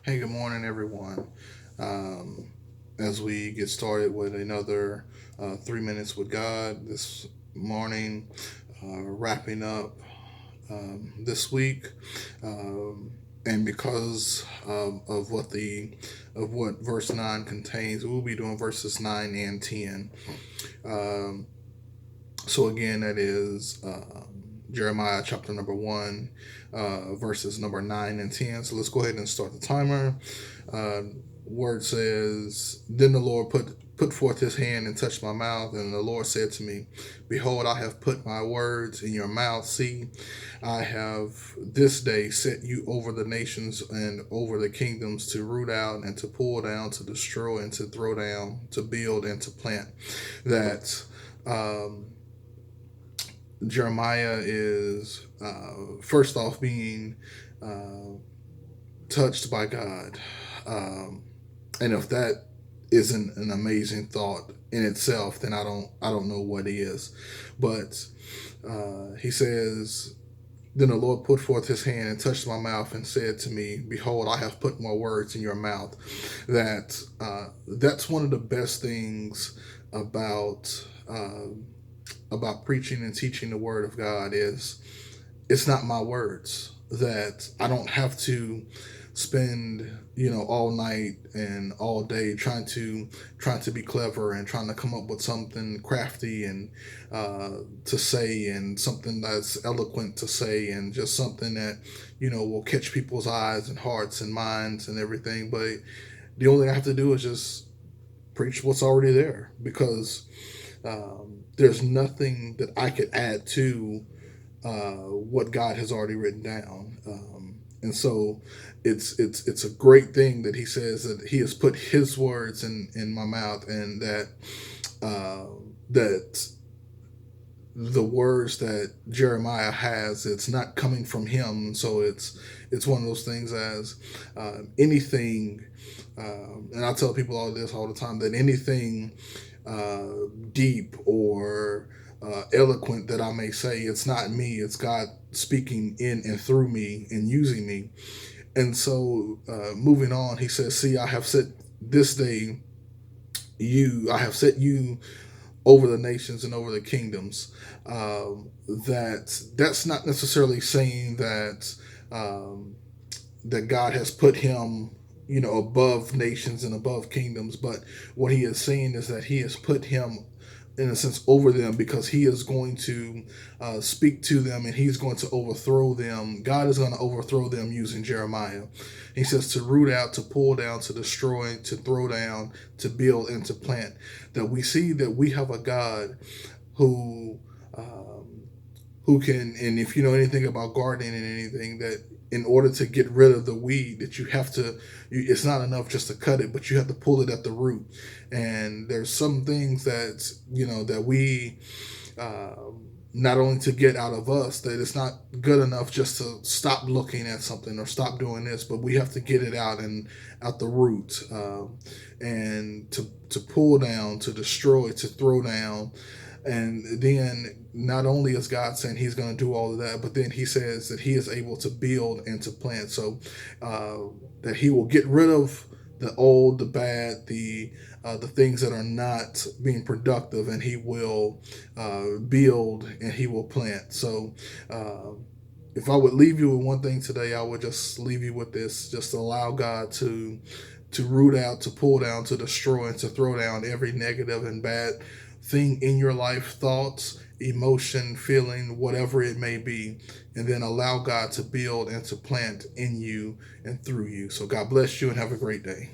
Hey, good morning, everyone. As we get started with another 3 minutes with God this morning, wrapping up this week, um, and because of what verse 9 contains, we'll be doing verses 9 and 10. Um, so again, that is Jeremiah chapter number 1, verses number 9 and 10. So let's go ahead and start the timer. Uh, Word says, Then the Lord put forth his hand and touched my mouth, and the Lord said to me, Behold, I have put my words in your mouth. See, I have this day set you over the nations and over the kingdoms, to root out and to pull down, to destroy and to throw down, to build and to plant. That um, Jeremiah is first off being uh, touched by God. Um, and if that isn't an amazing thought in itself, then I don't know what is. But he says, Then the Lord put forth his hand and touched my mouth and said to me, Behold, I have put my words in your mouth. That's one of the best things about preaching and teaching the word of God is it's not my words. That I don't have to spend all night and all day trying to be clever and trying to come up with something crafty and to say, and something that's eloquent to say, and just something that will catch people's eyes and hearts and minds and everything. But the only thing I have to do is just preach what's already there, because there's nothing that I could add to what God has already written down. And so it's a great thing that he says that he has put his words in my mouth, and uh, that the words that Jeremiah has, it's not coming from him. So it's one of those things as anything, and I tell people all this all the time, that anything deep or eloquent that I may say, it's not me, it's God speaking in and through me and using me. And so moving on, he says, See, I have set this day I have set you over the nations and over the kingdoms. That's not necessarily saying um, that God has put him, above nations and above kingdoms. But what he is saying is that he has put him, in a sense, over them, because he is going to speak to them, and he's going to overthrow them. God is going to overthrow them using Jeremiah. He says to root out, to pull down, to destroy, to throw down, to build, and to plant. That we see that we have a God who who can, and if you know anything about gardening and anything, that in order to get rid of the weed, that it's not enough just to cut it, but you have to pull it at the root. And there's some things that we uh, not only to get out of us, that it's not good enough just to stop looking at something or stop doing this, but we have to get it out and out the root, and to pull down, to destroy, to throw down. And then not only is God saying he's going to do all of that, but then he says that he is able to build and to plant. So that he will get rid of the old, the bad, the things that are not being productive, and he will build and he will plant. So if I would leave you with one thing today, I would just leave you with this: just allow God to root out, to pull down, to destroy, and to throw down every negative and bad thing in your life, thoughts, emotion, feeling, whatever it may be, and then allow God to build and to plant in you and through you. So God bless you and have a great day.